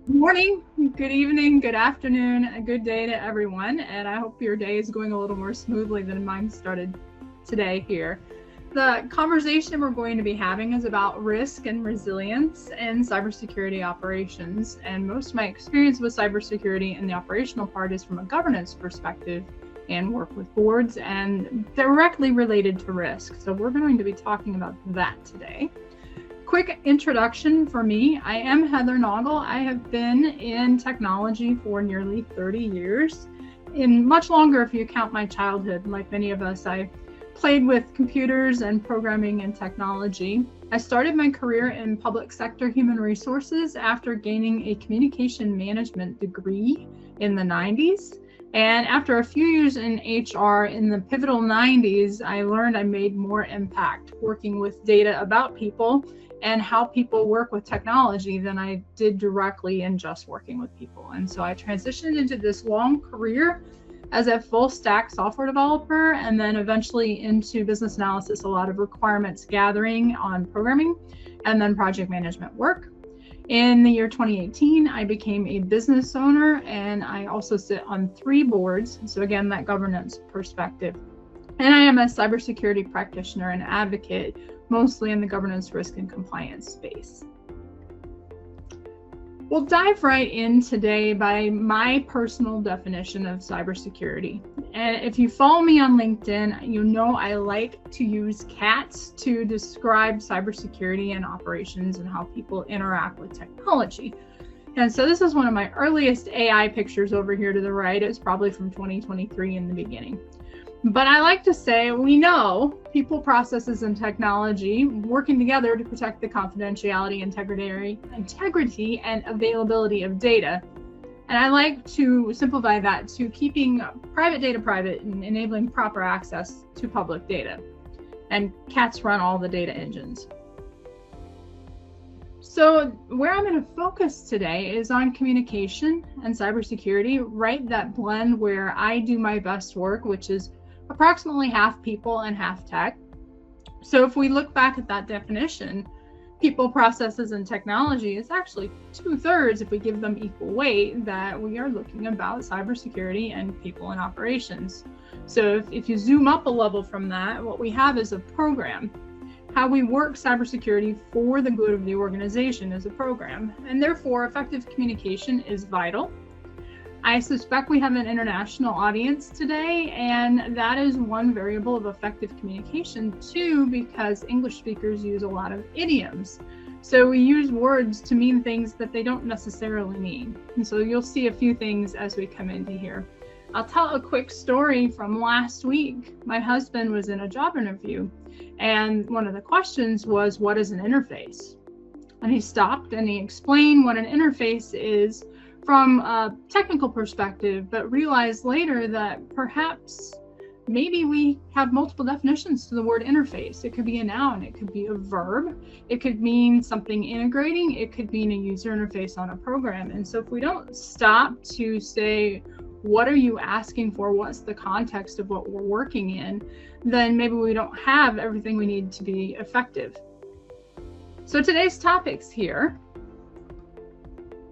Good morning, good evening, good afternoon, a good day to everyone, and I hope your day is going a little more smoothly than mine started today here. The conversation we're going to be having is about risk and resilience in cybersecurity operations, and most of my experience with cybersecurity and the operational part is from a governance perspective and work with boards and directly related to risk. So we're going to be talking about that today. Quick introduction for me. I am Heather Noggle. I have been in technology for nearly 30 years, and much longer if you count my childhood. Like many of us, I played with computers and programming and technology. I started my career in public sector human resources after gaining a communication management degree in the 90s. And after a few years in HR in the pivotal 90s, I learned I made more impact working with data about people and how people work with technology than I did directly in just working with people. And so I transitioned into this long career as a full stack software developer, and then eventually into business analysis, a lot of requirements gathering on programming, and then project management work. In the year 2018, I became a business owner, and I also sit on 3 boards. So again, that governance perspective. And I am a cybersecurity practitioner and advocate, mostly in the governance, risk, and compliance space. We'll dive right in today by my personal definition of cybersecurity. And if you follow me on LinkedIn, you know I like to use cats to describe cybersecurity and operations and how people interact with technology. And so this is one of my earliest AI pictures over here to the right. It's probably from 2023 in the beginning. But I like to say we know people, processes, and technology working together to protect the confidentiality, integrity, and availability of data. And I like to simplify that to keeping private data private and enabling proper access to public data. And cats run all the data engines. So where I'm going to focus today is on communication and cybersecurity, right? That blend where I do my best work, which is approximately half people and half tech. So if we look back at that definition, people, processes, and technology is actually 2/3 if we give them equal weight, that we are looking about cybersecurity and people and operations. So if you zoom up a level from that, what we have is a program. How we work cybersecurity for the good of the organization is a program, and therefore effective communication is vital. I suspect we have an international audience today, and that is one variable of effective communication too, because English speakers use a lot of idioms. So we use words to mean things that they don't necessarily mean. And so you'll see a few things as we come into here. I'll tell a quick story from last week. My husband was in a job interview, and one of the questions was, what is an interface? And he stopped and he explained what an interface is from a technical perspective, but realized later that perhaps maybe we have multiple definitions to the word interface. It could be a noun, it could be a verb, it could mean something integrating, it could mean a user interface on a program. And so if we don't stop to say, what are you asking for? What's the context of what we're working in? Then maybe we don't have everything we need to be effective. So today's topics here.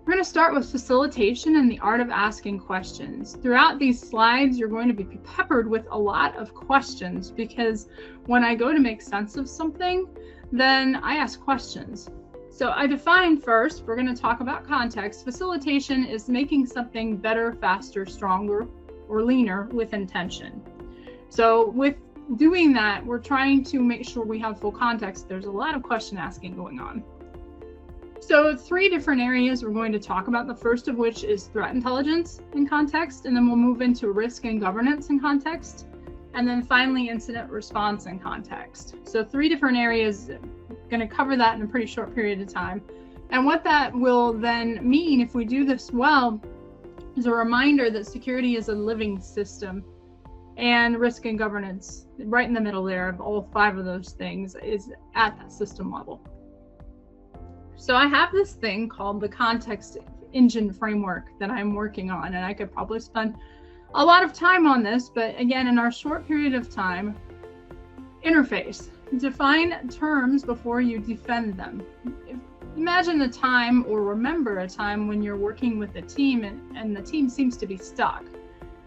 We're going to start with facilitation and the art of asking questions. Throughout these slides, you're going to be peppered with a lot of questions, because when I go to make sense of something, then I ask questions. So I define first, we're going to talk about context. Facilitation is making something better, faster, stronger, or leaner with intention. So with doing that, we're trying to make sure we have full context. There's a lot of question asking going on. So 3 different areas we're going to talk about, the first of which is threat intelligence in context, and then we'll move into risk and governance in context, and then finally incident response in context. So 3 different areas, going to cover that in a pretty short period of time. And what that will then mean, if we do this well, is a reminder that security is a living system, and risk and governance, right in the middle there of all 5 of those things, is at that system level. So I have this thing called the context engine framework that I'm working on, and I could probably spend a lot of time on this, but again, in our short period of time, interface. Define terms before you defend them. Imagine a time, or remember a time, when you're working with a team and the team seems to be stuck.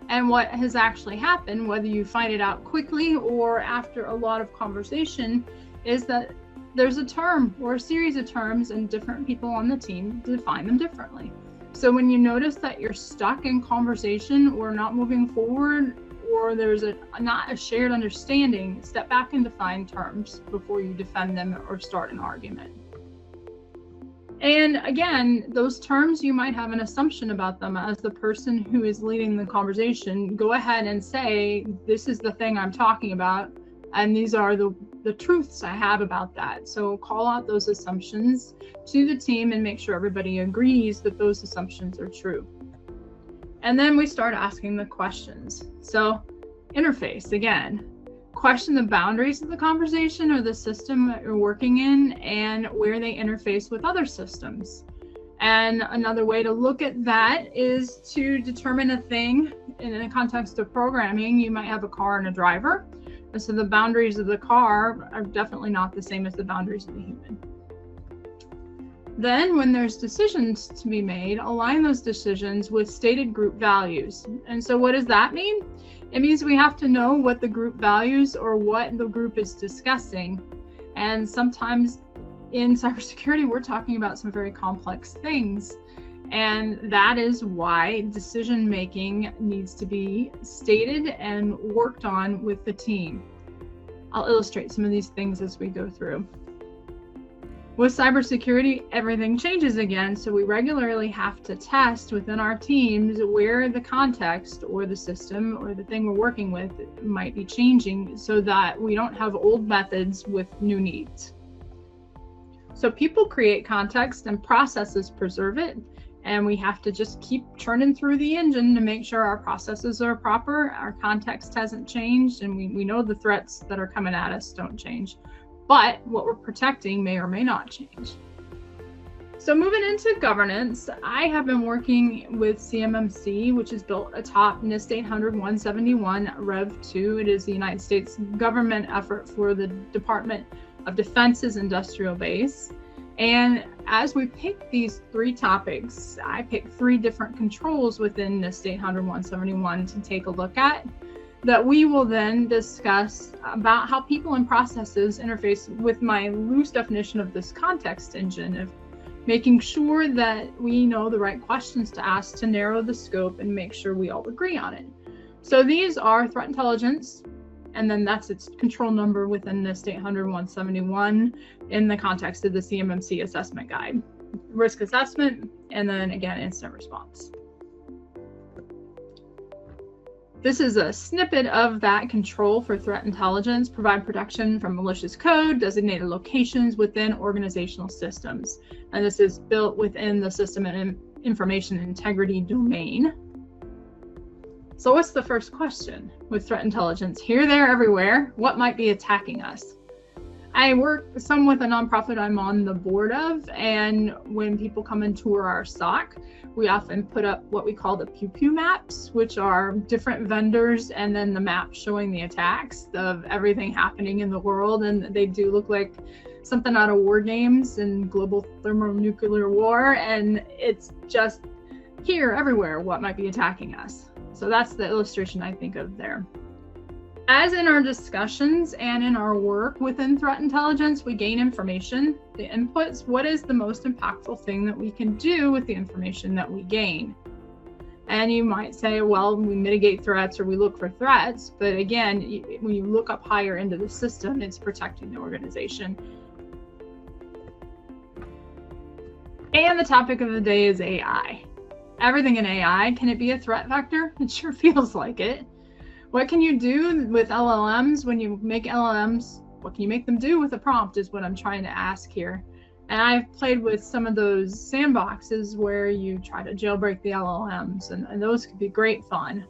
And what has actually happened, whether you find it out quickly or after a lot of conversation, is that there's a term or a series of terms and different people on the team define them differently. So when you notice that you're stuck in conversation or not moving forward, or there's not a shared understanding, step back and define terms before you defend them or start an argument. And again, those terms, you might have an assumption about them as the person who is leading the conversation. Go ahead and say, this is the thing I'm talking about, and these are the truths I have about that. So call out those assumptions to the team and make sure everybody agrees that those assumptions are true. And then we start asking the questions. So interface, again. Question the boundaries of the conversation or the system that you're working in and where they interface with other systems. And another way to look at that is to determine a thing in the context of programming. You might have a car and a driver. And so the boundaries of the car are definitely not the same as the boundaries of the human. Then when there's decisions to be made, align those decisions with stated group values. And so what does that mean? It means we have to know what the group values or what the group is discussing. And sometimes in cybersecurity, we're talking about some very complex things. And that is why decision making needs to be stated and worked on with the team. I'll illustrate some of these things as we go through. With cybersecurity, everything changes again, so we regularly have to test within our teams where the context or the system or the thing we're working with might be changing so that we don't have old methods with new needs. So people create context and processes preserve it, and we have to just keep churning through the engine to make sure our processes are proper, our context hasn't changed, and we know the threats that are coming at us don't change. But what we're protecting may or may not change. So moving into governance, I have been working with CMMC, which is built atop NIST 800-171 Rev 2. It is the United States government effort for the Department of Defense's industrial base. And as we pick these three topics, I picked three different controls within NIST 800-171 to take a look at, that we will then discuss about how people and processes interface with my loose definition of this context engine, of making sure that we know the right questions to ask to narrow the scope and make sure we all agree on it. So these are threat intelligence, and then that's its control number within NIST 800-171 in the context of the CMMC assessment guide. Risk assessment, and then again, incident response. This is a snippet of that control for threat intelligence: provide protection from malicious code, designated locations within organizational systems. And this is built within the system and information integrity domain. So what's the first question with threat intelligence? Here, there, everywhere, what might be attacking us? I work some with a nonprofit I'm on the board of, and when people come and tour our SOC, we often put up what we call the pew pew maps, which are different vendors and then the map showing the attacks of everything happening in the world. And they do look like something out of war games and global thermonuclear war. And it's just here, everywhere, what might be attacking us. So that's the illustration I think of there. As in our discussions and in our work within threat intelligence, we gain information, the inputs. What is the most impactful thing that we can do with the information that we gain? And you might say, well, we mitigate threats or we look for threats. But again, when you look up higher into the system, it's protecting the organization. And the topic of the day is AI. Everything in AI, can it be a threat vector? It sure feels like it. What can you do with LLMs when you make LLMs? What can you make them do with a prompt is what I'm trying to ask here. And I've played with some of those sandboxes where you try to jailbreak the LLMs, and those could be great fun.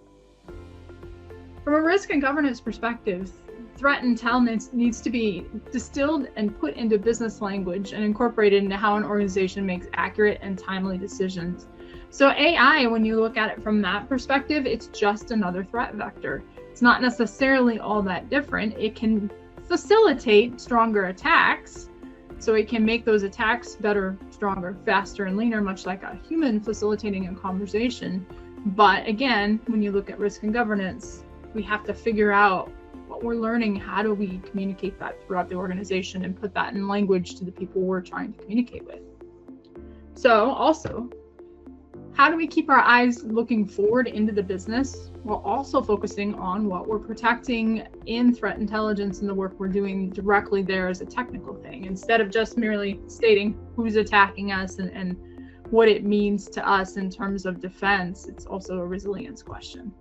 From a risk and governance perspective, threat intel needs to be distilled and put into business language and incorporated into how an organization makes accurate and timely decisions. So AI, when you look at it from that perspective, it's just another threat vector. It's not necessarily all that different. It can facilitate stronger attacks. So so it can make those attacks better, stronger, faster, and leaner, much like a human facilitating a conversation. But again, when you look at risk and governance, we have to figure out what we're learning. How do we communicate that throughout the organization and put that in language to the people we're trying to communicate with? So also, how do we keep our eyes looking forward into the business while also focusing on what we're protecting in threat intelligence and the work we're doing directly there as a technical thing, instead of just merely stating who's attacking us and what it means to us in terms of defense? It's also a resilience question.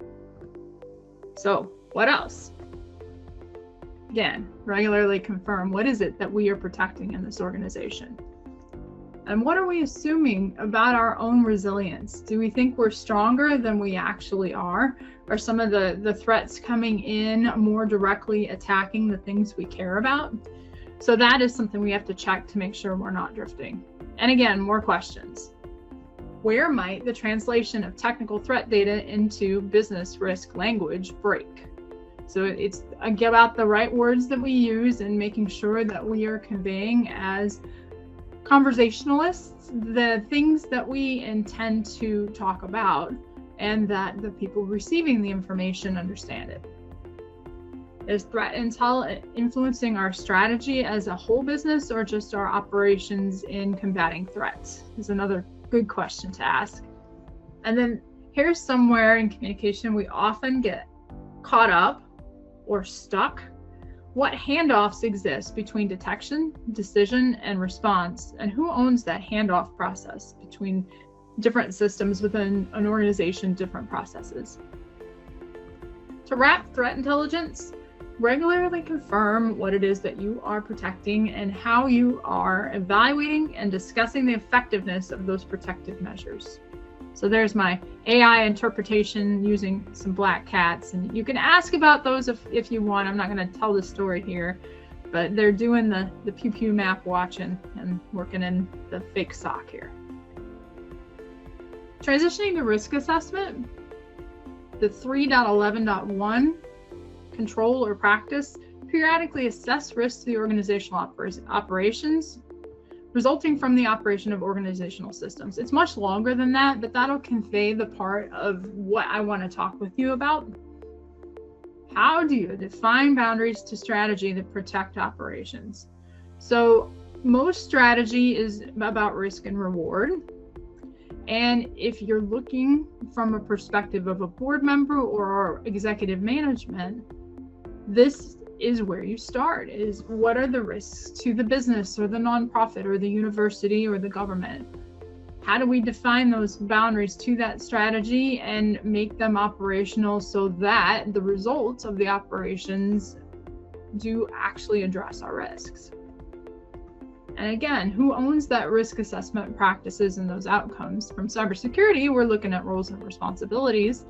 So what else? Again, regularly confirm, what is it that we are protecting in this organization? And what are we assuming about our own resilience? Do we think we're stronger than we actually are? Are some of the threats coming in more directly attacking the things we care about? So that is something we have to check to make sure we're not drifting. And again, more questions. Where might the translation of technical threat data into business risk language break? So it's about the right words that we use and making sure that we are conveying as conversationalists the things that we intend to talk about, and that the people receiving the information understand it. Is threat intel influencing our strategy as a whole business, or just our operations in combating threats? Is another good question to ask. And then here's somewhere in communication we often get caught up or stuck. What handoffs exist between detection, decision, and response, and who owns that handoff process between different systems within an organization, different processes? To wrap threat intelligence, regularly confirm what it is that you are protecting and how you are evaluating and discussing the effectiveness of those protective measures. So there's my AI interpretation using some black cats, and you can ask about those if you want. I'm not going to tell the story here, but they're doing the pew pew map watching and working in the fake sock here. Transitioning to risk assessment, the 3.11.1 control or practice, periodically assess risks to the organizational operations resulting from the operation of organizational systems. It's much longer than that, but that'll convey the part of what I want to talk with you about. How do you define boundaries to strategy that protect operations? So most strategy is about risk and reward. And if you're looking from a perspective of a board member or executive management, this is where you start, is what are the risks to the business or the nonprofit or the university or the government? How do we define those boundaries to that strategy and make them operational so that the results of the operations do actually address our risks? And again, who owns that risk assessment practices and those outcomes? From cybersecurity, we're looking at roles and responsibilities.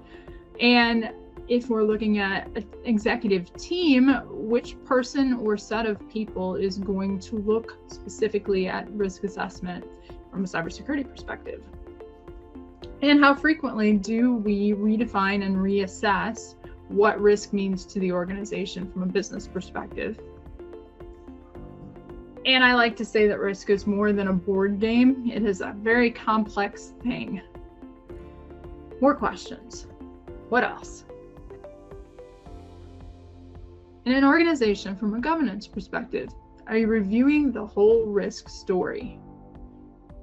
And if we're looking at an executive team, which person or set of people is going to look specifically at risk assessment from a cybersecurity perspective? And how frequently do we redefine and reassess what risk means to the organization from a business perspective? And I like to say that risk is more than a board game. It is a very complex thing. More questions. What else? In an organization, from a governance perspective, are you reviewing the whole risk story?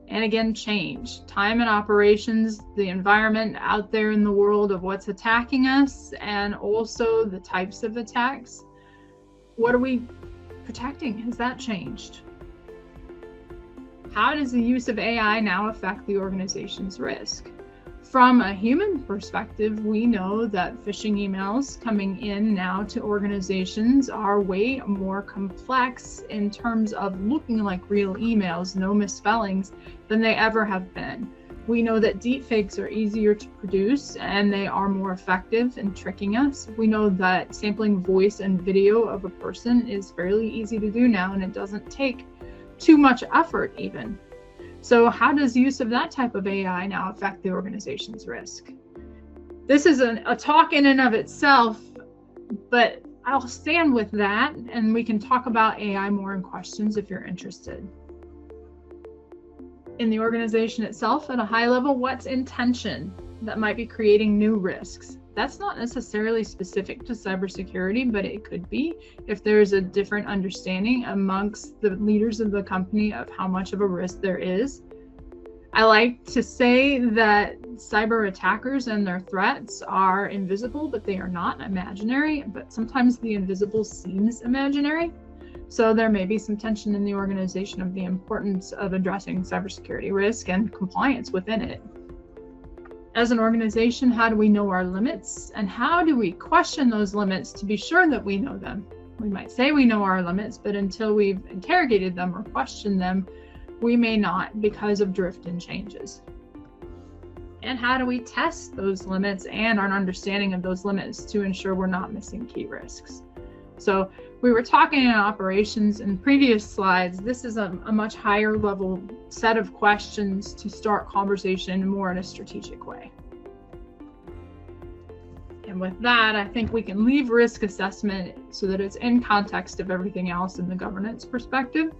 And again, change, time and operations, the environment out there in the world of what's attacking us, and also the types of attacks. What are we protecting? Has that changed? How does the use of AI now affect the organization's risk? From a human perspective, we know that phishing emails coming in now to organizations are way more complex in terms of looking like real emails, no misspellings, than they ever have been. We know that deepfakes are easier to produce and they are more effective in tricking us. We know that sampling voice and video of a person is fairly easy to do now, and it doesn't take too much effort even. So how does use of that type of AI now affect the organization's risk? This is a talk in and of itself, but I'll stand with that and we can talk about AI more in questions if you're interested. in the organization itself at a high level, what's intention that might be creating new risks? That's not necessarily specific to cybersecurity, but it could be if there's a different understanding amongst the leaders of the company of how much of a risk there is. I like to say that cyber attackers and their threats are invisible, but they are not imaginary, but sometimes the invisible seems imaginary. So there may be some tension in the organization of the importance of addressing cybersecurity risk and compliance within it. As an organization, how do we know our limits, and how do we question those limits to be sure that we know them? We might say we know our limits, but until we've interrogated them or questioned them, we may not because of drift and changes. And how do we test those limits and our understanding of those limits to ensure we're not missing key risks? So we were talking in operations in previous slides. This is a much higher level set of questions to start conversation more in a strategic way. And with that, I think we can leave risk assessment so that it's in context of everything else in the governance perspective.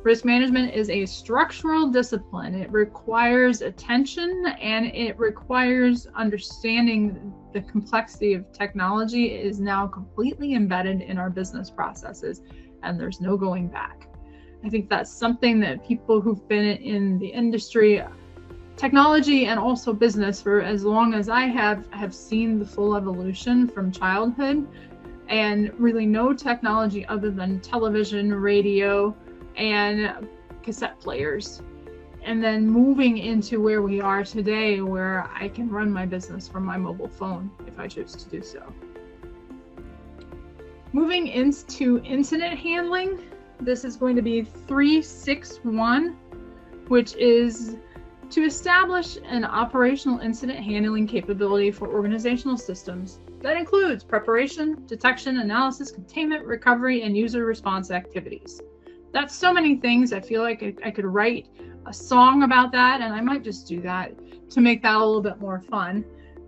Risk management is a structural discipline. It requires attention and it requires understanding the complexity of technology is now completely embedded in our business processes, and there's no going back. I think that's something that people who've been in the industry, technology and also business for as long as I have seen the full evolution from childhood, and really no technology other than television, radio, and cassette players, and then moving into where we are today, where I can run my business from my mobile phone if I choose to do so. Moving into incident handling, this is going to be 361, which is to establish an operational incident handling capability for organizational systems that includes preparation, detection, analysis, containment, recovery, and user response activities. That's so many things. I feel like I could write a song about that, and I might just do that to make that a little bit more fun.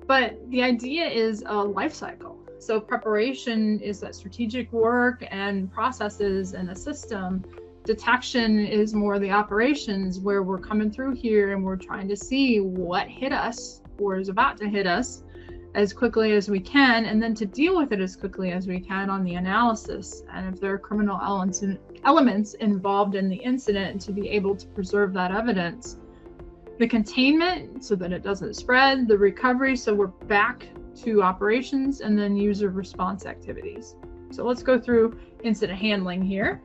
But the idea is a life cycle. So preparation is that strategic work and processes and a system. Detection is more the operations, where we're coming through here and we're trying to see what hit us or is about to hit us as quickly as we can, and then to deal with it as quickly as we can on the analysis. And if there are criminal elements involved in the incident, to be able to preserve that evidence. The containment, so that it doesn't spread. The recovery, so we're back to operations, and then user response activities. So let's go through incident handling here.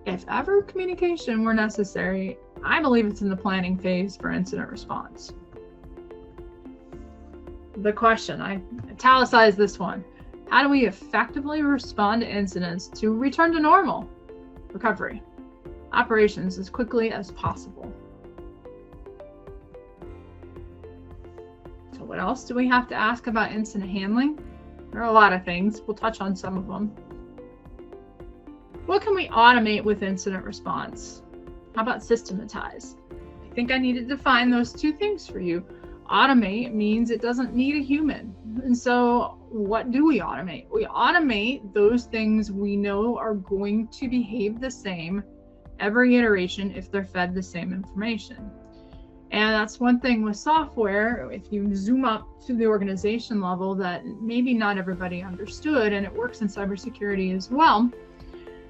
If ever communication were necessary, I believe it's in the planning phase for incident response. The question, I italicized this one. How do we effectively respond to incidents to return to normal? Recovery. Operations as quickly as possible. So what else do we have to ask about incident handling? There are a lot of things. We'll touch on some of them. What can we automate with incident response? How about systematize? I think I need to define those two things for you. Automate means it doesn't need a human. And so what do we automate? We automate those things we know are going to behave the same every iteration if they're fed the same information. And that's one thing with software, if you zoom up to the organization level, that maybe not everybody understood, and it works in cybersecurity as well,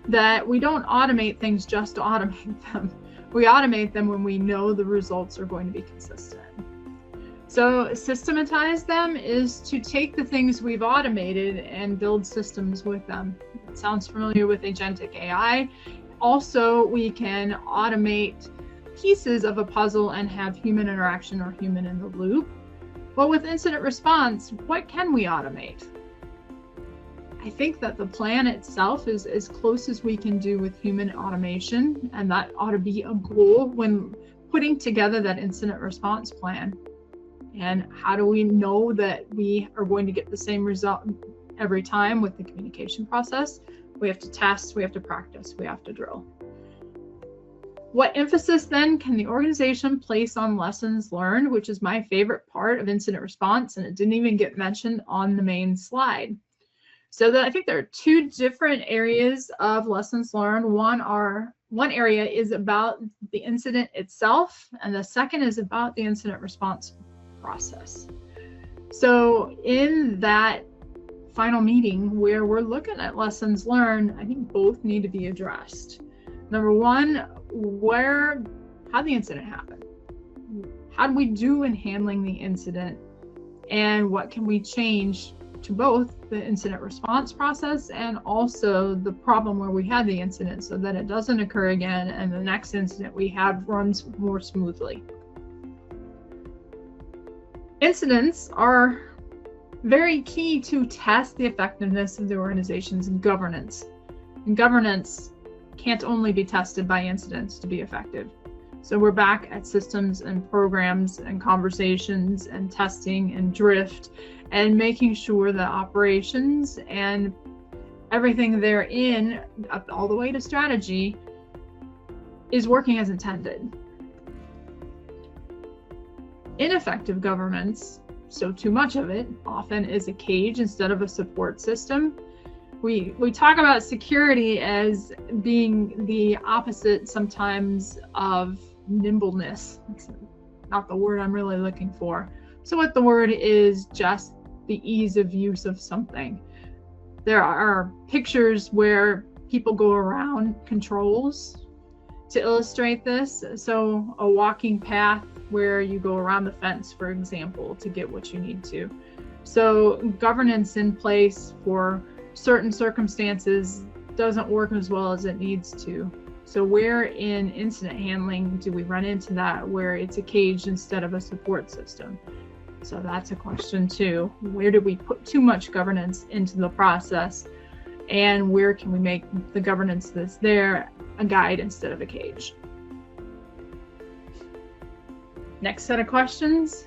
that we don't automate things just to automate them. We automate them when we know the results are going to be consistent. So systematize them is to take the things we've automated and build systems with them. It sounds familiar with agentic AI. Also, we can automate pieces of a puzzle and have human interaction or human in the loop. But with incident response, what can we automate? I think that the plan itself is as close as we can do with human automation, and that ought to be a goal when putting together that incident response plan. And how do we know that we are going to get the same result every time with the communication process? We have to test, we have to practice, we have to drill. What emphasis then can the organization place on lessons learned, which is my favorite part of incident response, and it didn't even get mentioned on the main slide. So I think there are two different areas of lessons learned. One area is about the incident itself, and the second is about the incident response process. So in that final meeting where we're looking at lessons learned, I think both need to be addressed. Number one, how'd the incident happen? How do we do in handling the incident? And what can we change to both the incident response process and also the problem where we had the incident so that it doesn't occur again and the next incident we have runs more smoothly. Incidents are very key to test the effectiveness of the organization's governance. And governance can't only be tested by incidents to be effective. So we're back at systems and programs and conversations and testing and drift and making sure that operations and everything therein, up all the way to strategy, is working as intended. Ineffective governance, so too much of it, often is a cage instead of a support system. We talk about security as being the opposite sometimes of nimbleness. That's not the word I'm really looking for. So what the word is just the ease of use of something. There are pictures where people go around controls to illustrate this. So a walking path where you go around the fence, for example, to get what you need to. So governance in place for certain circumstances doesn't work as well as it needs to. So where in incident handling do we run into that where it's a cage instead of a support system? So that's a question too. Where do we put too much governance into the process? And where can we make the governance that's there a guide instead of a cage? Next set of questions.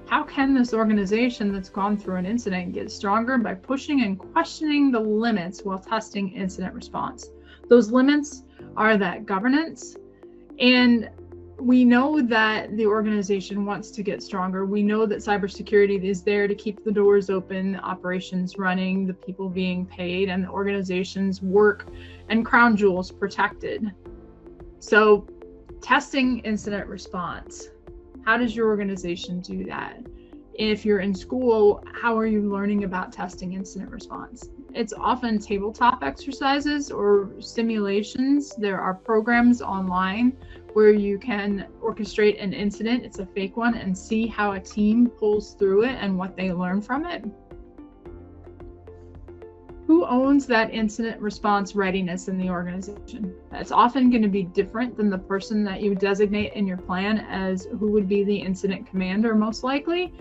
How can this organization that's gone through an incident get stronger? By pushing and questioning the limits while testing incident response. Those limits are that governance, and we know that the organization wants to get stronger. We know that cybersecurity is there to keep the doors open, the operations running, the people being paid, and the organization's work and crown jewels protected. So testing incident response. How does your organization do that? If you're in school, how are you learning about testing incident response? It's often tabletop exercises or simulations. There are programs online where you can orchestrate an incident, it's a fake one, and see how a team pulls through it and what they learn from it. Who owns that incident response readiness in the organization? That's often going to be different than the person that you designate in your plan as who would be the incident commander, most likely.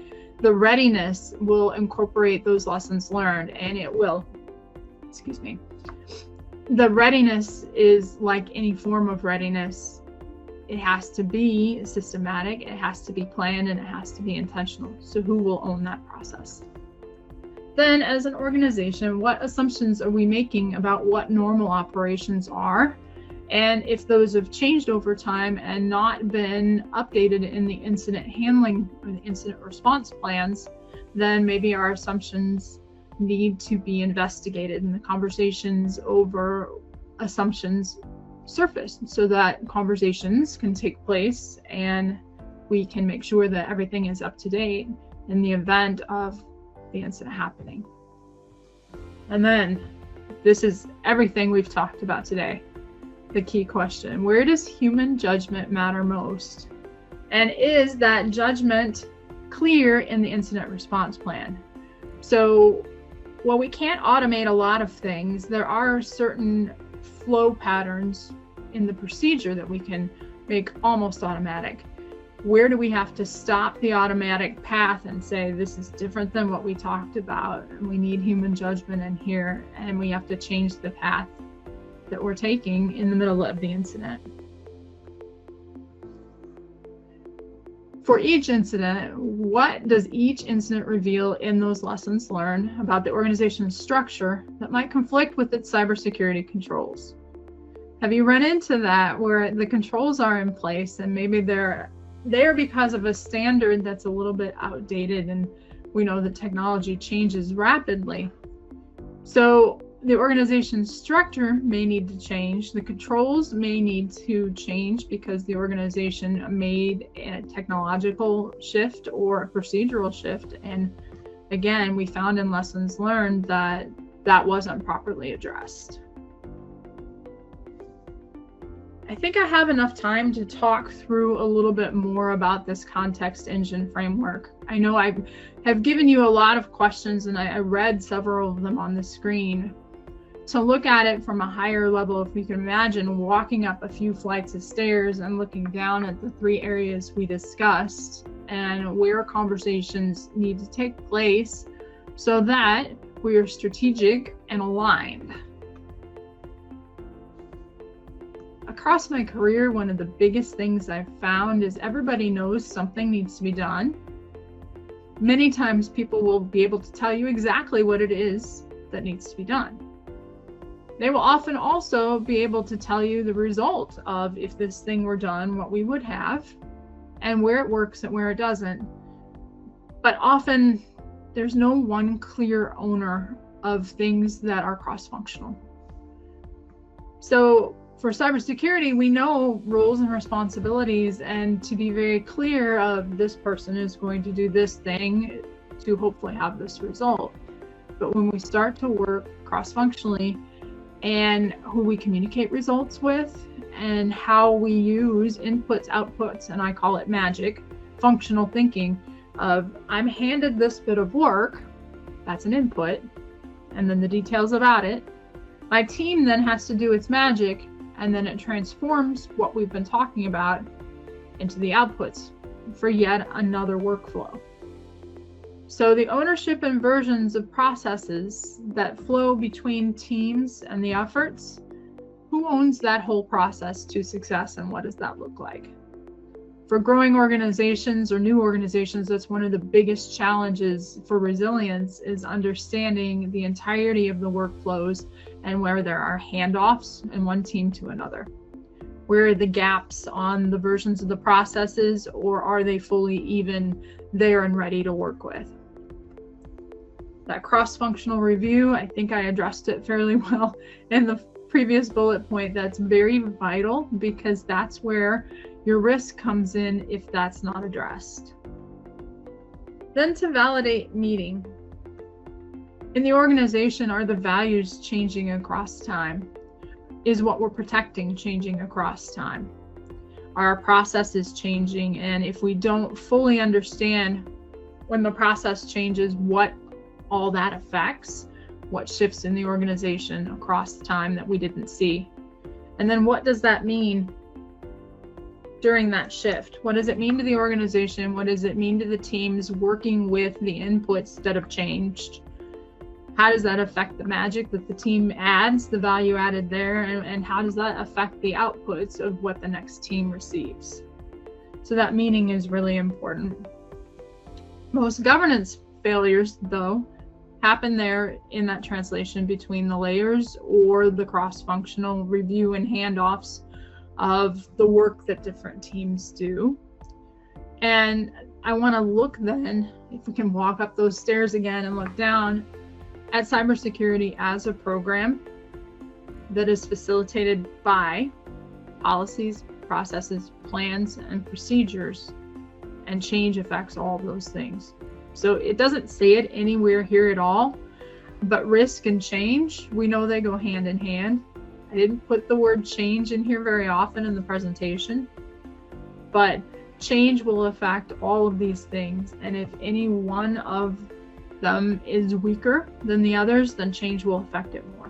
The readiness will incorporate those lessons learned, and it will, the readiness is like any form of readiness. It has to be systematic, it has to be planned, and it has to be intentional. So who will own that process? Then, as an organization, what assumptions are we making about what normal operations are? And if those have changed over time and not been updated in the incident handling or the incident response plans, then maybe our assumptions need to be investigated and the conversations over assumptions surface so that conversations can take place and we can make sure that everything is up to date in the event of the incident happening. And then this is everything we've talked about today. The key question, where does human judgment matter most? And is that judgment clear in the incident response plan? So while we can't automate a lot of things, there are certain flow patterns in the procedure that we can make almost automatic. Where do we have to stop the automatic path and say, this is different than what we talked about, and we need human judgment in here, and we have to change the path that we're taking in the middle of the incident? For each incident, what does each incident reveal in those lessons learned about the organization's structure that might conflict with its cybersecurity controls? Have you run into that where the controls are in place and maybe they're there because of a standard that's a little bit outdated, and we know that technology changes rapidly? So the organization's structure may need to change. The controls may need to change because the organization made a technological shift or a procedural shift. And again, we found in lessons learned that that wasn't properly addressed. I think I have enough time to talk through a little bit more about this context engine framework. I know I have given you a lot of questions, and I read several of them on the screen. To look at it from a higher level, if we can imagine walking up a few flights of stairs and looking down at the 3 areas we discussed and where conversations need to take place so that we are strategic and aligned. Across my career, one of the biggest things I've found is everybody knows something needs to be done. Many times people will be able to tell you exactly what it is that needs to be done. They will often also be able to tell you the result of if this thing were done, what we would have, and where it works and where it doesn't. But often there's no one clear owner of things that are cross-functional. So for cybersecurity, we know roles and responsibilities, and to be very clear of this person is going to do this thing to hopefully have this result. But when we start to work cross-functionally, and who we communicate results with, and how we use inputs, outputs, and I call it magic, functional thinking of I'm handed this bit of work, that's an input, and then the details about it. My team then has to do its magic, and then it transforms what we've been talking about into the outputs for yet another workflow. So the ownership and versions of processes that flow between teams and the efforts, who owns that whole process to success, and what does that look like? For growing organizations or new organizations, that's one of the biggest challenges for resilience, is understanding the entirety of the workflows and where there are handoffs in one team to another. Where are the gaps on the versions of the processes, or are they fully even there and ready to work with? That cross-functional review, I think I addressed it fairly well in the previous bullet point. That's very vital, because that's where your risk comes in if that's not addressed. Then to validate meeting. In the organization, are the values changing across time? Is what we're protecting changing across time? Are our processes changing? And if we don't fully understand when the process changes, what all that affects, what shifts in the organization across time that we didn't see, and then what does that mean during that shift? What does it mean to the organization? What does it mean to the teams working with the inputs that have changed? How does that affect the magic that the team adds, the value added there, and how does that affect the outputs of what the next team receives? So that meaning is really important. Most governance failures, though, happen there in that translation between the layers or the cross-functional review and handoffs of the work that different teams do. And I want to look then, if we can walk up those stairs again and look down, at cybersecurity as a program that is facilitated by policies, processes, plans, and procedures, and change affects all of those things. So it doesn't say it anywhere here at all, but risk and change, we know they go hand in hand. I didn't put the word change in here very often in the presentation, but change will affect all of these things. And if any one of them is weaker than the others, then change will affect it more.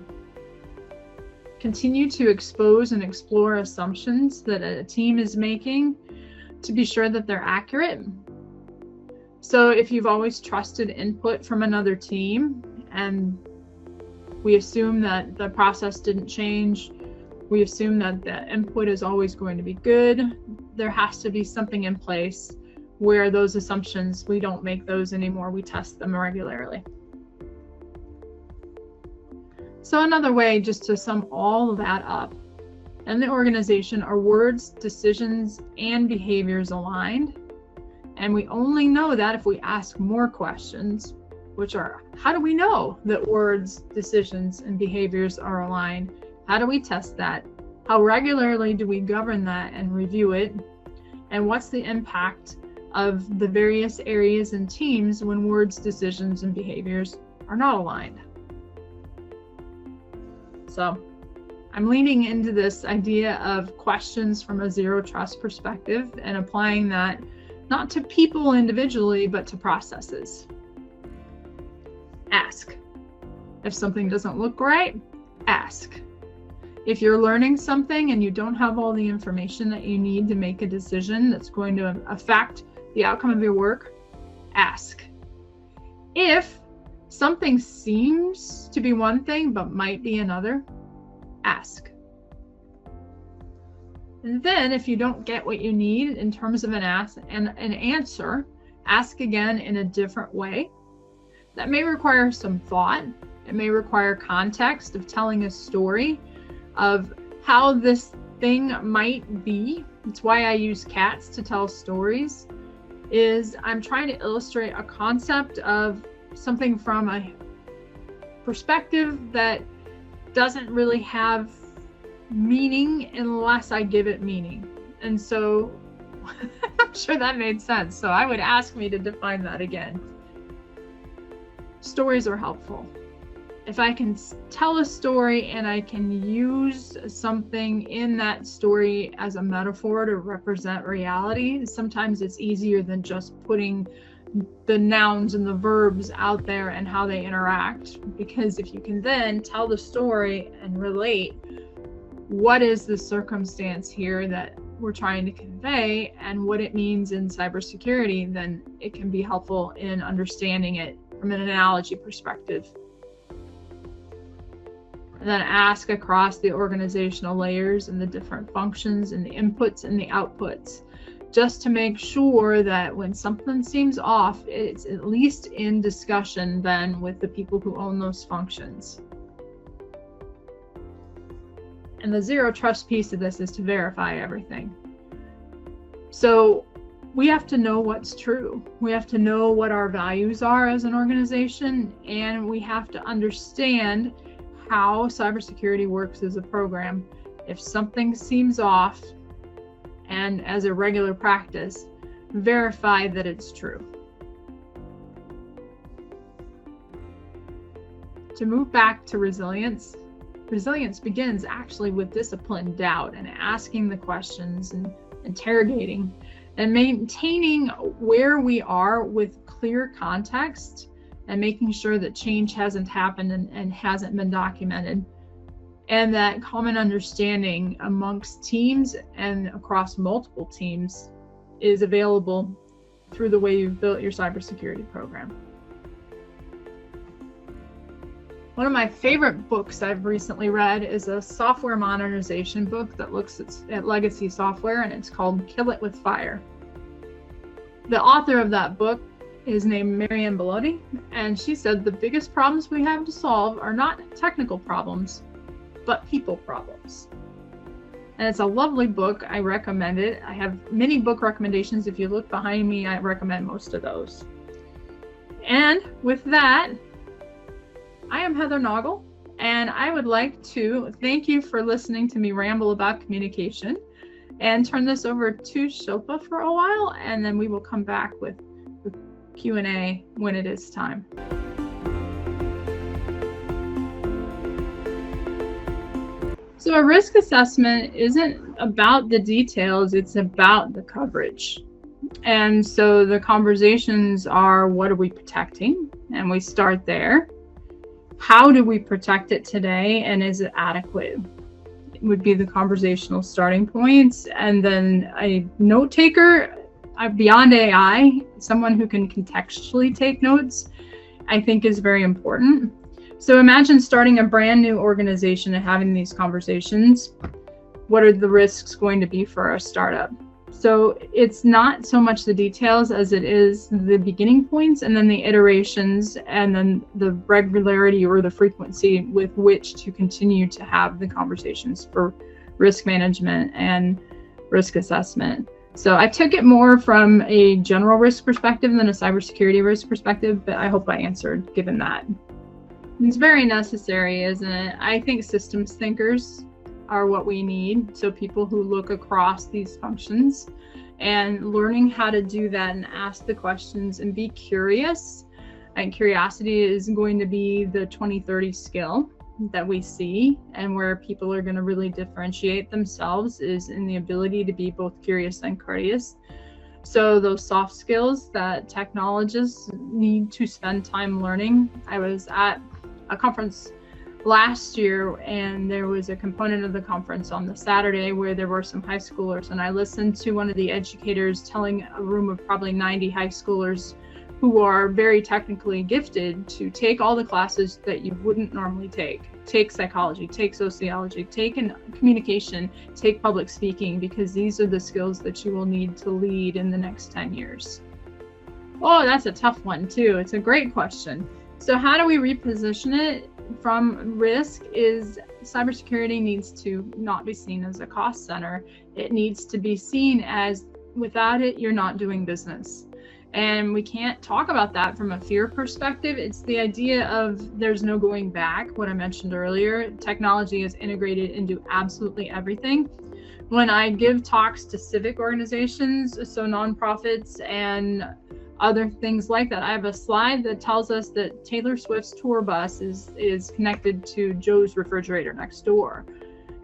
Continue to expose and explore assumptions that a team is making to be sure that they're accurate. So if you've always trusted input from another team and we assume that the process didn't change, we assume that the input is always going to be good, there has to be something in place where those assumptions, we don't make those anymore, we test them regularly. So another way, just to sum all of that up, in the organization are words, decisions, and behaviors aligned. And we only know that if we ask more questions which are, how do we know that words, decisions, and behaviors are aligned? How do we test that? How regularly do we govern that and review it? And what's the impact of the various areas and teams when words, decisions, and behaviors are not aligned? So I'm leaning into this idea of questions from a zero trust perspective and applying that not to people individually, but to processes. Ask. If something doesn't look right, ask. If you're learning something and you don't have all the information that you need to make a decision that's going to affect the outcome of your work, ask. If something seems to be one thing but might be another, ask. And then if you don't get what you need in terms of an answer, ask again in a different way. That may require some thought. It may require context of telling a story of how this thing might be. It's why I use cats to tell stories, is I'm trying to illustrate a concept of something from a perspective that doesn't really have meaning unless I give it meaning. And so I'm sure that made sense. So I would ask me to define that again. Stories are helpful. If I can tell a story and I can use something in that story as a metaphor to represent reality, sometimes it's easier than just putting the nouns and the verbs out there and how they interact. Because if you can then tell the story and relate what is the circumstance here that we're trying to convey and what it means in cybersecurity, then it can be helpful in understanding it from an analogy perspective. And then ask across the organizational layers and the different functions and the inputs and the outputs, just to make sure that when something seems off, it's at least in discussion then with the people who own those functions. And the zero trust piece of this is to verify everything. So we have to know what's true. We have to know what our values are as an organization, and we have to understand how cybersecurity works as a program. If something seems off, and as a regular practice, verify that it's true. To move back to resilience, resilience begins actually with disciplined doubt and asking the questions and interrogating and maintaining where we are with clear context and making sure that change hasn't happened and hasn't been documented, and that common understanding amongst teams and across multiple teams is available through the way you've built your cybersecurity program. One of my favorite books I've recently read is a software modernization book that looks at legacy software, and it's called Kill It With Fire. The author of that book is named Marianne Bellotti, and she said the biggest problems we have to solve are not technical problems, but people problems. And it's a lovely book. I recommend it. I have many book recommendations. If you look behind me, I recommend most of those. And with that, I am Heather Noggle, and I would like to thank you for listening to me ramble about communication, and turn this over to Shilpa for a while, and then we will come back with Q&A when it is time. So a risk assessment isn't about the details, it's about the coverage. And so the conversations are, what are we protecting? And we start there. How do we protect it today, and is it adequate? It would be the conversational starting points. And then a note taker, beyond AI, someone who can contextually take notes, I think is very important. So imagine starting a brand new organization and having these conversations. What are the risks going to be for a startup? So it's not so much the details as it is the beginning points, and then the iterations, and then the regularity or the frequency with which to continue to have the conversations for risk management and risk assessment. So I took it more from a general risk perspective than a cybersecurity risk perspective, but I hope I answered given that. It's very necessary, isn't it? I think systems thinkers are what we need. So people who look across these functions and learning how to do that and ask the questions and be curious. And curiosity is going to be the 2030 skill that we see, and where people are going to really differentiate themselves is in the ability to be both curious and courteous. So those soft skills that technologists need to spend time learning. I was at a conference last year, and there was a component of the conference on the Saturday where there were some high schoolers, and I listened to one of the educators telling a room of probably 90 high schoolers who are very technically gifted to take all the classes that you wouldn't normally take. Take psychology, take sociology, take communication, take public speaking, because these are the skills that you will need to lead in the next 10 years. Oh, that's a tough one too. It's a great question. So how do we reposition it from risk? Is cybersecurity needs to not be seen as a cost center. It needs to be seen as, without it, you're not doing business. And we can't talk about that from a fear perspective. It's the idea of there's no going back. What I mentioned earlier, technology is integrated into absolutely everything. When I give talks to civic organizations, so nonprofits and other things like that, I have a slide that tells us that Taylor Swift's tour bus is connected to Joe's refrigerator next door.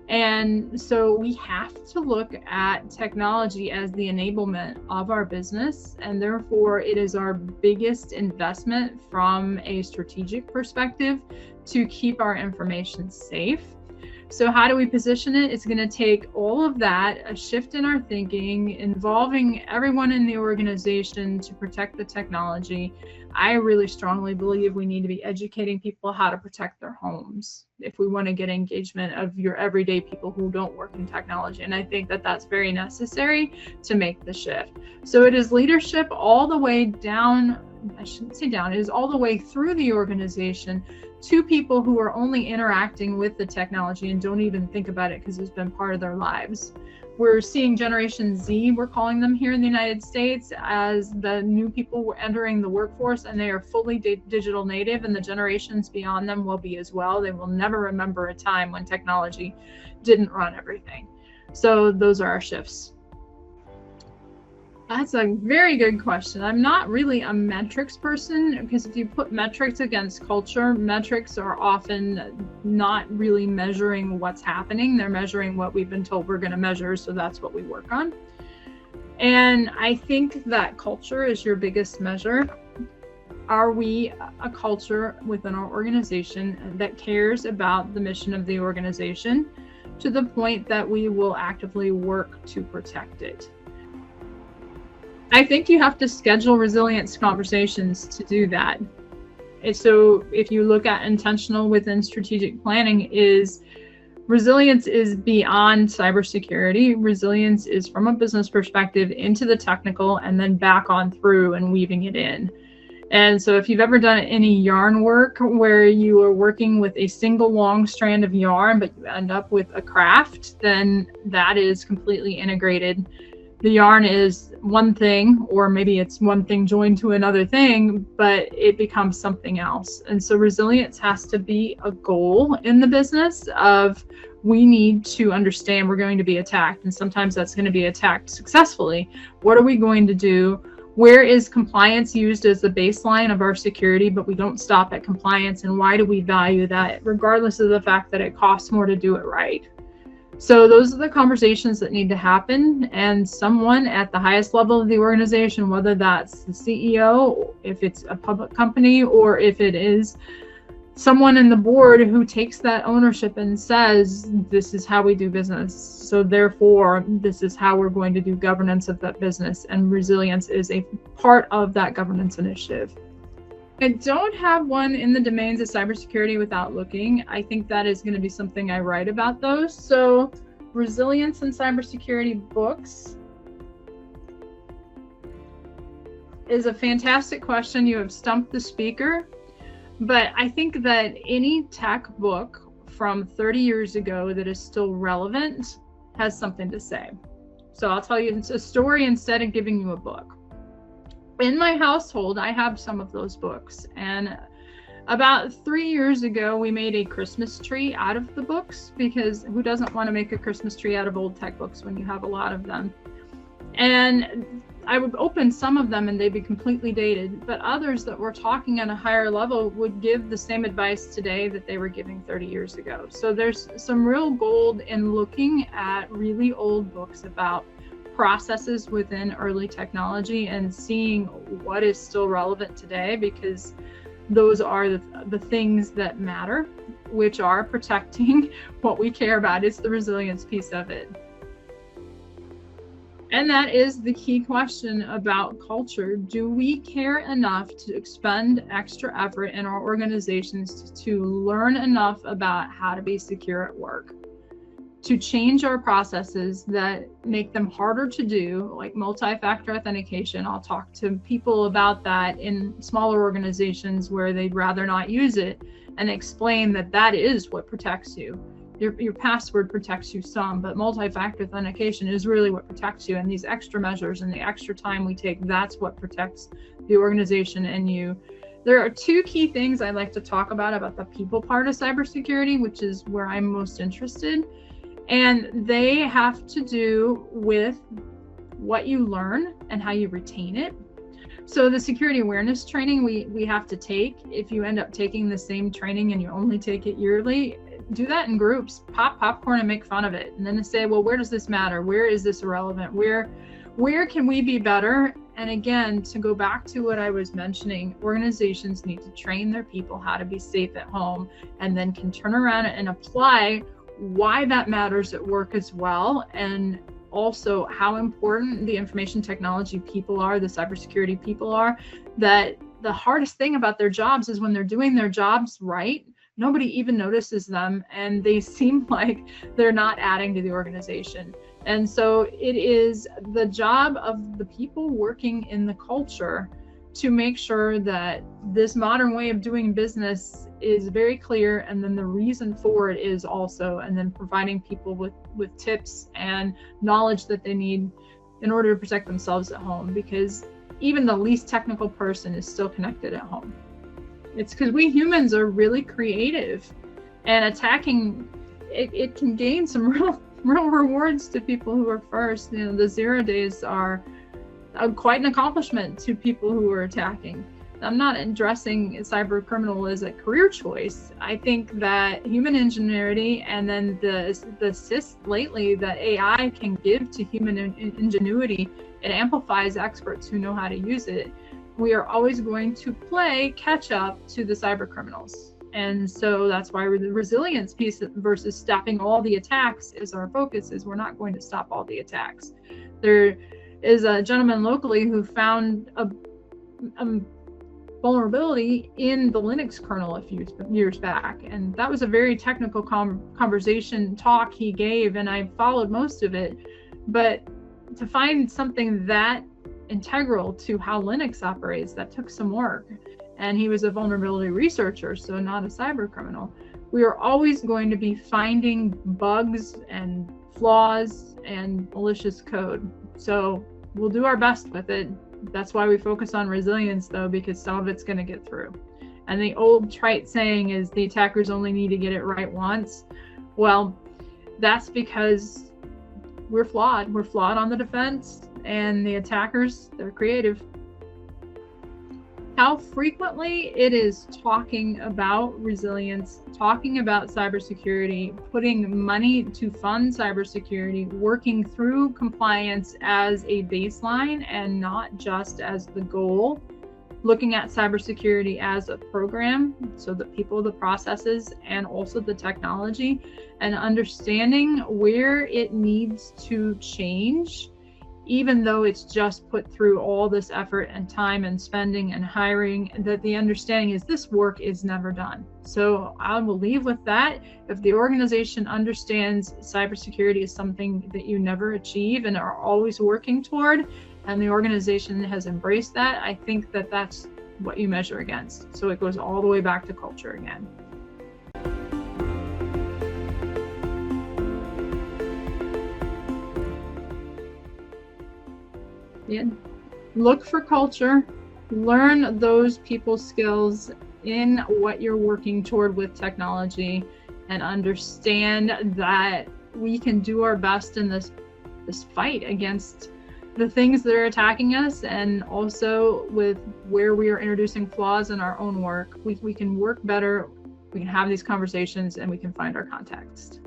And so we have to look at technology as the enablement of our business, and therefore it is our biggest investment from a strategic perspective to keep our information safe. So how do we position it? It's going to take all of that, a shift in our thinking, involving everyone in the organization to protect the technology. I really strongly believe we need to be educating people how to protect their homes if we want to get engagement of your everyday people who don't work in technology. And I think that that's very necessary to make the shift. So it is leadership all the way down, I shouldn't say down, it is all the way through the organization to people who are only interacting with the technology and don't even think about it because it's been part of their lives. We're seeing Generation Z, we're calling them here in the United States, as the new people entering the workforce, and they are fully digital native, and the generations beyond them will be as well. They will never remember a time when technology didn't run everything. So those are our shifts. That's a very good question. I'm not really a metrics person, because if you put metrics against culture, metrics are often not really measuring what's happening. They're measuring what we've been told we're going to measure, so that's what we work on. And I think that culture is your biggest measure. Are we a culture within our organization that cares about the mission of the organization to the point that we will actively work to protect it? I think you have to schedule resilience conversations to do that. And so if you look at intentional within strategic planning, is resilience is beyond cybersecurity. Resilience is from a business perspective into the technical and then back on through and weaving it in. And so if you've ever done any yarn work where you are working with a single long strand of yarn, but you end up with a craft, then that is completely integrated. The yarn is one thing, or maybe it's one thing joined to another thing, but it becomes something else. And so resilience has to be a goal in the business of, we need to understand we're going to be attacked, and sometimes that's going to be attacked successfully. What are we going to do? Where is compliance used as the baseline of our security, but we don't stop at compliance? And why do we value that, regardless of the fact that it costs more to do it right? So those are the conversations that need to happen, and someone at the highest level of the organization, whether that's the CEO, if it's a public company, or if it is someone in the board who takes that ownership and says, this is how we do business, so therefore this is how we're going to do governance of that business, and resilience is a part of that governance initiative. I don't have one in the domains of cybersecurity without looking. I think that is going to be something I write about those. So resilience and cybersecurity books is a fantastic question. You have stumped the speaker. But I think that any tech book from 30 years ago that is still relevant has something to say. So I'll tell you a story instead of giving you a book. In my household, I have some of those books, and about 3 years ago, we made a Christmas tree out of the books, because who doesn't want to make a Christmas tree out of old tech books when you have a lot of them? And I would open some of them and they'd be completely dated, but others that were talking at a higher level would give the same advice today that they were giving 30 years ago. So there's some real gold in looking at really old books about processes within early technology and seeing what is still relevant today, because those are the things that matter, which are protecting what we care about. It's the resilience piece of it. And that is the key question about culture. Do we care enough to expend extra effort in our organizations to learn enough about how to be secure at work? To change our processes that make them harder to do, like multi-factor authentication. I'll talk to people about that in smaller organizations where they'd rather not use it, and explain that that is what protects you. Your password protects you some, but multi-factor authentication is really what protects you. And these extra measures and the extra time we take, that's what protects the organization and you. There are two key things I'd like to talk about the people part of cybersecurity, which is where I'm most interested. And they have to do with what you learn and how you retain it. So the security awareness training we have to take, if you end up taking the same training and you only take it yearly, do that in groups, pop popcorn and make fun of it. And then say, well, where does this matter? Where is this irrelevant? Where can we be better? And again, to go back to what I was mentioning, organizations need to train their people how to be safe at home, and then can turn around and apply why that matters at work as well, and also how important the information technology people are, the cybersecurity people are, that the hardest thing about their jobs is when they're doing their jobs right, nobody even notices them and they seem like they're not adding to the organization. And so it is the job of the people working in the culture to make sure that this modern way of doing business is very clear, and then the reason for it is also, and then providing people with tips and knowledge that they need in order to protect themselves at home, because even the least technical person is still connected at home. It's because we humans are really creative, and attacking it can gain some real rewards to people who are first. You know, the 0 days are quite an accomplishment to people who are attacking. I'm not addressing cyber criminal as a career choice. I think that human ingenuity, and then the assist lately that AI can give to human ingenuity, it amplifies experts who know how to use it. We are always going to play catch up to the cyber criminals. And so that's why the resilience piece versus stopping all the attacks is our focus. Is we're not going to stop all the attacks. There is a gentleman locally who found a vulnerability in the Linux kernel a few years back, and that was a very technical conversation talk he gave, and I followed most of it. But to find something that integral to how Linux operates, that took some work. And he was a vulnerability researcher, so not a cyber criminal. We are always going to be finding bugs and flaws and malicious code. So we'll do our best with it. That's why we focus on resilience, though, because some of it's going to get through. And the old trite saying is the attackers only need to get it right once. Well, that's because we're flawed. We're flawed on the defense, and the attackers, they're creative. How frequently it is talking about resilience, talking about cybersecurity, putting money to fund cybersecurity, working through compliance as a baseline and not just as the goal, looking at cybersecurity as a program, so the people, the processes, and also the technology, and understanding where it needs to change, even though it's just put through all this effort and time and spending and hiring, that the understanding is this work is never done. So I will leave with that. If the organization understands cybersecurity is something that you never achieve and are always working toward, and the organization has embraced that, I think that that's what you measure against. So it goes all the way back to culture again. Yeah. Look for culture, learn those people skills in what you're working toward with technology, and understand that we can do our best in this fight against the things that are attacking us, and also with where we are introducing flaws in our own work. We can work better, we can have these conversations, and we can find our context.